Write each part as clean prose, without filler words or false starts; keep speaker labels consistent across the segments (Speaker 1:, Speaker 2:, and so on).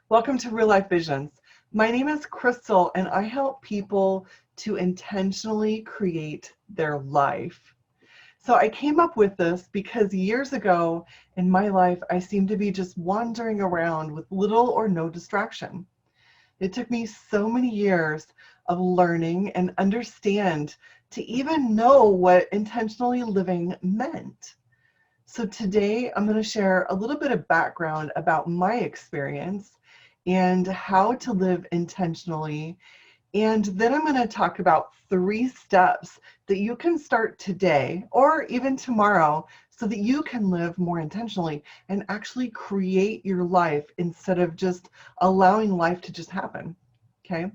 Speaker 1: Welcome to Real Life Visions. My name is Crystal, and I help people to intentionally create their life. So I came up with this because years ago in my life, I seemed to be just wandering around with little or no distraction. It took me so many years of learning and understand to even know what intentionally living meant. So today I'm going to share a little bit of background about my experience and how to live intentionally. And then I'm going to talk about 3 steps that you can start today or even tomorrow so that you can live more intentionally and actually create your life instead of just allowing life to just happen. Okay.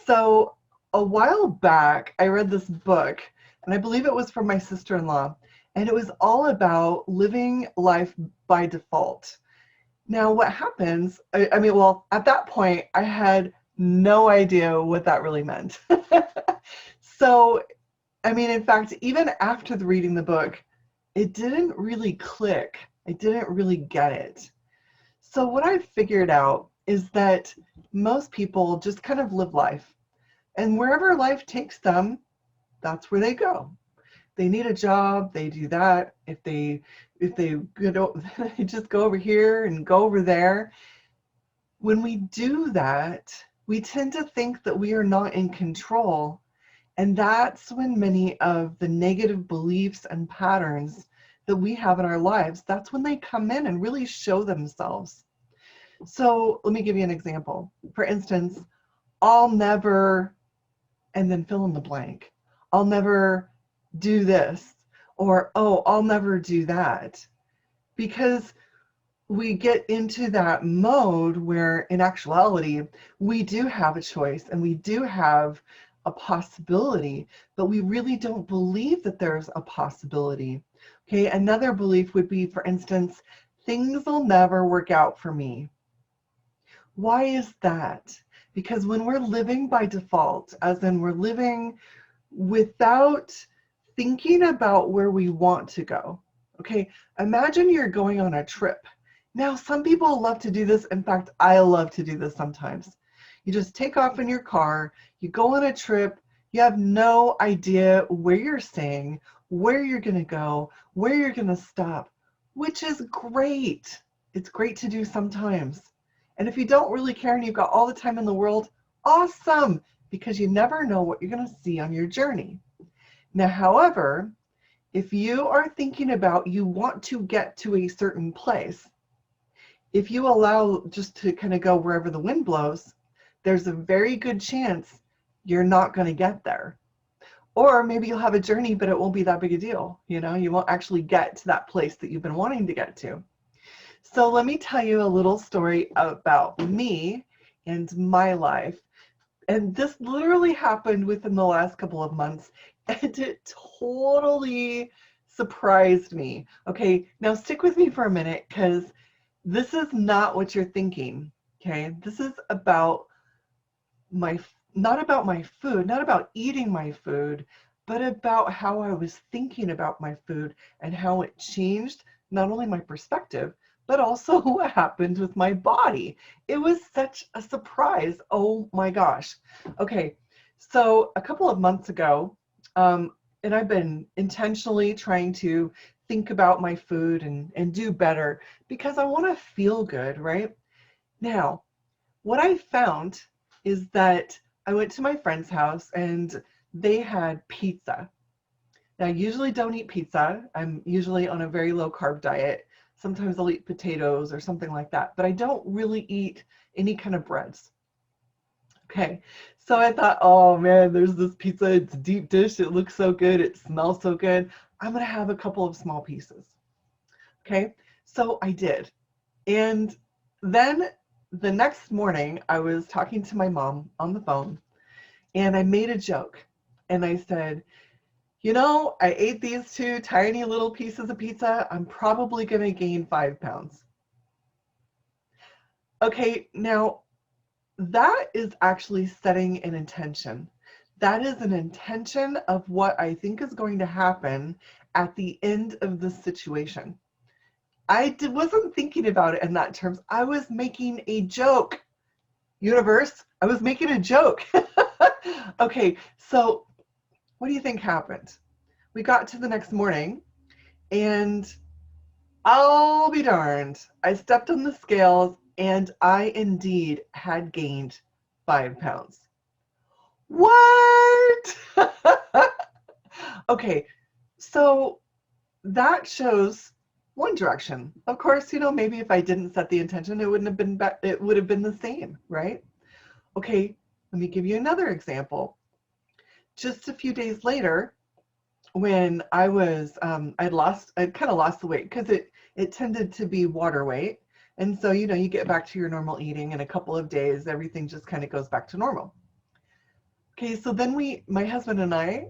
Speaker 1: So a while back, I read this book, and I believe it was from my sister-in-law, and it was all about living life by default. Now, what happens, well, at that point, I had no idea what that really meant. So, in fact, even after reading the book, it didn't really click. I didn't really get it. So, what I figured out is that most people just kind of live life. And wherever life takes them, that's where they go. They need a job, they do that. If they they just go over here and go over there. When we do that, we tend to think that we are not in control. And that's when many of the negative beliefs and patterns that we have in our lives, that's when they come in and really show themselves. So let me give you an example. For instance, I'll never, and then fill in the blank. I'll never do this, or, oh, I'll never do that. Because we get into that mode where in actuality, we do have a choice and we do have a possibility, but we really don't believe that there's a possibility. Okay, another belief would be, for instance, things will never work out for me. Why is that? Because when we're living by default, as in we're living without thinking about where we want to go. Okay, imagine you're going on a trip. Now, some people love to do this. In fact, I love to do this sometimes. You just take off in your car, you go on a trip, you have no idea where you're staying, where you're going to go, where you're going to stop, which is great. It's great to do sometimes. And if you don't really care and you've got all the time in the world, awesome, because you never know what you're going to see on your journey. Now, however, if you are thinking about you want to get to a certain place, if you allow just to kind of go wherever the wind blows, there's a very good chance you're not going to get there. Or maybe you'll have a journey, but it won't be that big a deal. You won't actually get to that place that you've been wanting to get to. So let me tell you a little story about me and my life. And this literally happened within the last couple of months, and it totally surprised me. Okay, now stick with me for a minute, because this is not what you're thinking. Okay, this is about not about my food, not about eating my food, but about how I was thinking about my food and how it changed not only my perspective, but also what happened with my body. It was such a surprise. Oh my gosh. Okay, so a couple of months ago, and I've been intentionally trying to think about my food and do better because I want to feel good, right? Now, what I found is that I went to my friend's house and they had pizza. Now, I usually don't eat pizza. I'm usually on a very low carb diet. Sometimes I'll eat potatoes or something like that, but I don't really eat any kind of breads. Okay, so I thought, oh man, there's this pizza. It's a deep dish. It looks so good. It smells so good. I'm going to have a couple of small pieces. Okay, so I did. And then the next morning, I was talking to my mom on the phone, and I made a joke. And I said, I ate these 2 tiny little pieces of pizza. I'm probably going to gain 5 pounds. Okay, now that is actually setting an intention. That is an intention of what I think is going to happen at the end of the situation. wasn't thinking about it in that terms. I was making a joke. Universe, I was making a joke. Okay, so what do you think happened? We got to the next morning, and I'll be darned, I stepped on the scales and I indeed had gained 5 pounds. What? Okay, so that shows one direction. Of course, maybe if I didn't set the intention, it wouldn't have been it would have been the same, right? Okay, let me give you another example. Just a few days later, when I was, I'd kind of lost the weight because it tended to be water weight. And so, you get back to your normal eating in a couple of days, everything just kind of goes back to normal. Okay, so then my husband and I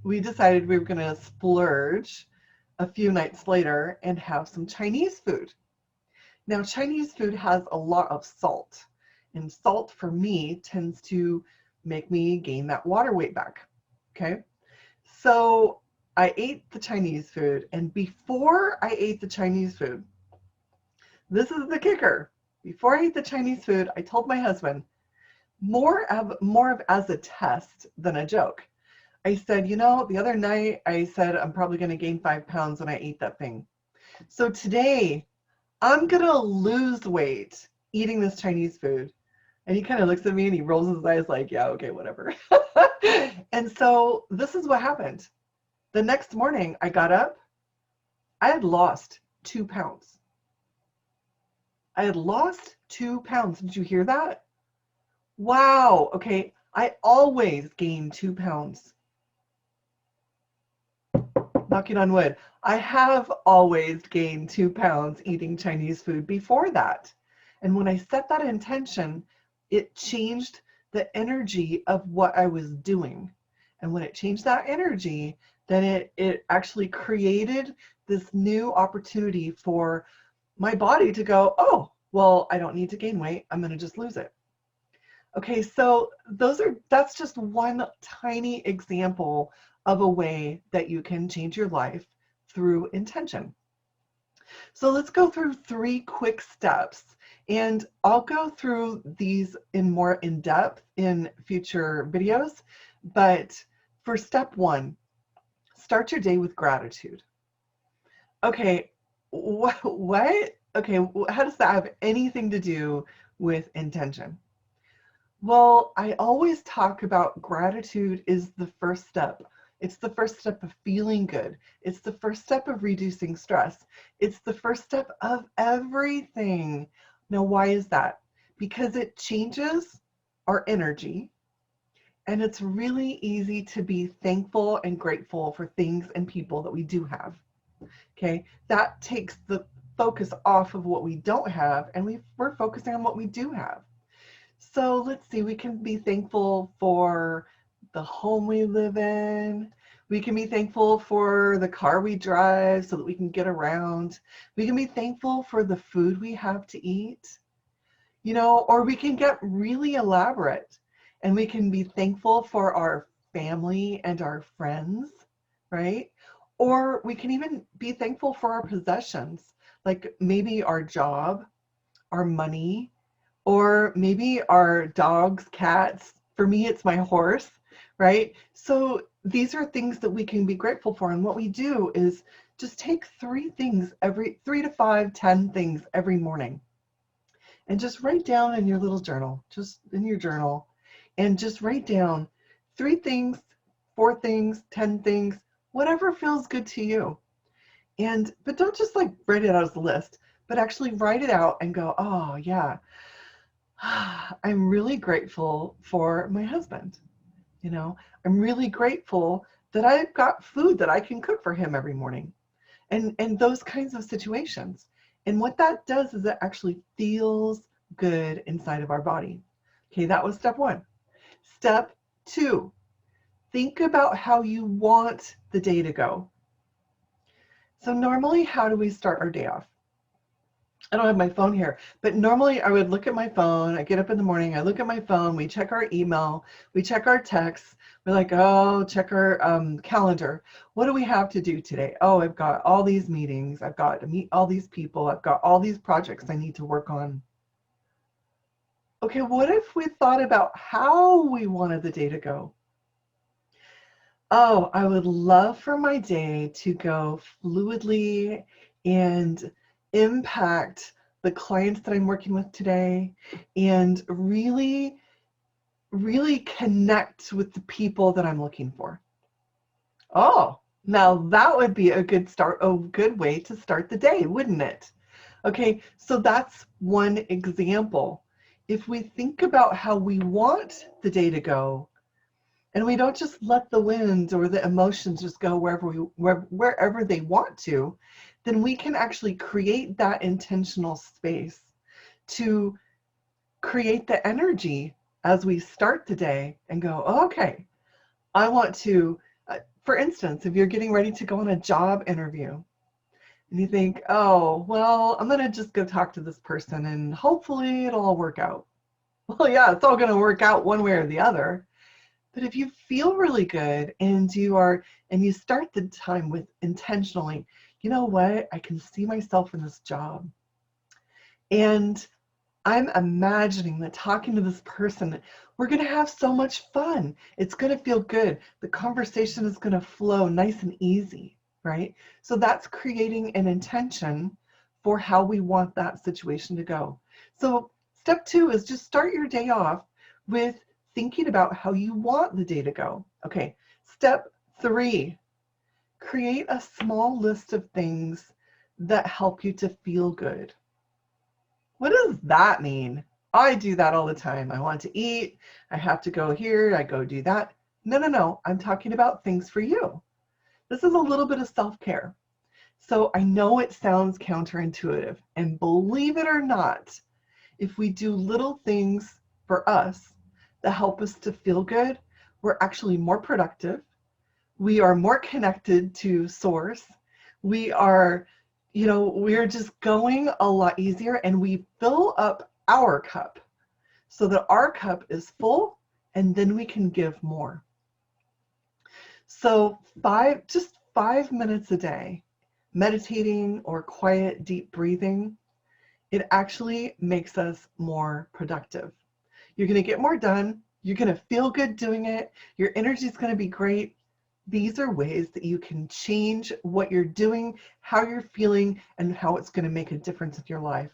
Speaker 1: we decided we were going to splurge a few nights later and have some Chinese food. Now, Chinese food has a lot of salt, and salt for me tends to make me gain that water weight back. Okay. So I ate the Chinese food, and before I ate the Chinese food, this is the kicker. Before I ate the Chinese food, I told my husband, more of as a test than a joke. I said, the other night I said I'm probably going to gain 5 pounds when I ate that thing. So today I'm going to lose weight eating this Chinese food. And he kind of looks at me and he rolls his eyes like, yeah, okay, whatever. And so this is what happened. The next morning I got up, I had lost 2 pounds. I had lost 2 pounds. Did you hear that? Wow. Okay. I always gain 2 pounds. Knocking on wood. I have always gained 2 pounds eating Chinese food before that. And when I set that intention, it changed the energy of what I was doing. And when it changed that energy, then it actually created this new opportunity for my body to go, oh, well, I don't need to gain weight. I'm going to just lose it. Okay, so that's just one tiny example of a way that you can change your life through intention. So let's go through 3 quick steps, and I'll go through these more in depth in future videos. But for step 1, start your day with gratitude. Okay, what? Okay, how does that have anything to do with intention? Well, I always talk about gratitude is the first step. It's the first step of feeling good. It's the first step of reducing stress. It's the first step of everything. Now, why is that? Because it changes our energy, and it's really easy to be thankful and grateful for things and people that we do have. Okay, that takes the focus off of what we don't have, and we're focusing on what we do have. So let's see, we can be thankful for the home we live in. We can be thankful for the car we drive so that we can get around. We can be thankful for the food we have to eat, or we can get really elaborate and we can be thankful for our family and our friends, right? Or we can even be thankful for our possessions, like maybe our job, our money, or maybe our dogs, cats. For me, it's my horse, right? So these are things that we can be grateful for. And what we do is just take 3 to 5, 10 things every morning. And just write down in your little journal, just in your journal, and just write down 3 things, 4 things, 10 things, whatever feels good to you. But don't just like write it out as a list, but actually write it out and go, oh yeah, I'm really grateful for my husband. I'm really grateful that I've got food that I can cook for him every morning, and those kinds of situations. And what that does is it actually feels good inside of our body. Okay, that was step 1. Step 2, think about how you want the day to go. So normally, how do we start our day off? I don't have my phone here, but normally I would look at my phone. I get up in the morning, I look at my phone, we check our email, we check our texts. We're like, oh, check our calendar. What do we have to do today? Oh, I've got all these meetings. I've got to meet all these people. I've got all these projects I need to work on. Okay, what if we thought about how we wanted the day to go? Oh, I would love for my day to go fluidly and impact the clients that I'm working with today and really, really connect with the people that I'm looking for. Oh, now that would be a good way to start the day, wouldn't it? Okay, so that's one example. If we think about how we want the day to go, and we don't just let the wind or the emotions just go wherever they want to, then we can actually create that intentional space to create the energy as we start the day and go, oh, okay, I want to, for instance, if you're getting ready to go on a job interview and you think, oh, well, I'm going to just go talk to this person and hopefully it'll all work out. Well, yeah, it's all going to work out one way or the other. But if you feel really good and you start the time with intentionally, you know what, I can see myself in this job. And I'm imagining that talking to this person, we're going to have so much fun. It's going to feel good. The conversation is going to flow nice and easy, right? So that's creating an intention for how we want that situation to go. So step 2 is just start your day off with thinking about how you want the day to go. Okay, step 3, create a small list of things that help you to feel good. What does that mean? I do that all the time. I want to eat, I have to go here, I go do that. No, I'm talking about things for you. This is a little bit of self-care. So I know it sounds counterintuitive, and believe it or not, if we do little things for us that help us to feel good, we're actually more productive. We are more connected to source. We are, we're just going a lot easier, and we fill up our cup so that our cup is full, and then we can give more. So just 5 minutes a day, meditating or quiet, deep breathing, it actually makes us more productive. You're going to get more done. You're going to feel good doing it. Your energy is going to be great. These are ways that you can change what you're doing, how you're feeling, and how it's going to make a difference in your life.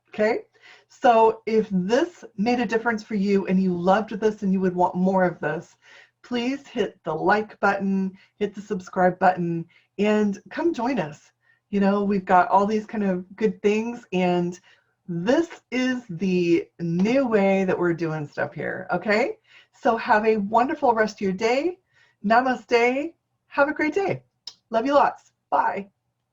Speaker 1: Okay? So if this made a difference for you and you loved this and you would want more of this, please hit the like button, hit the subscribe button, and come join us. We've got all these kind of good things, and this is the new way that we're doing stuff here, okay? So have a wonderful rest of your day. Namaste. Have a great day. Love you lots. Bye.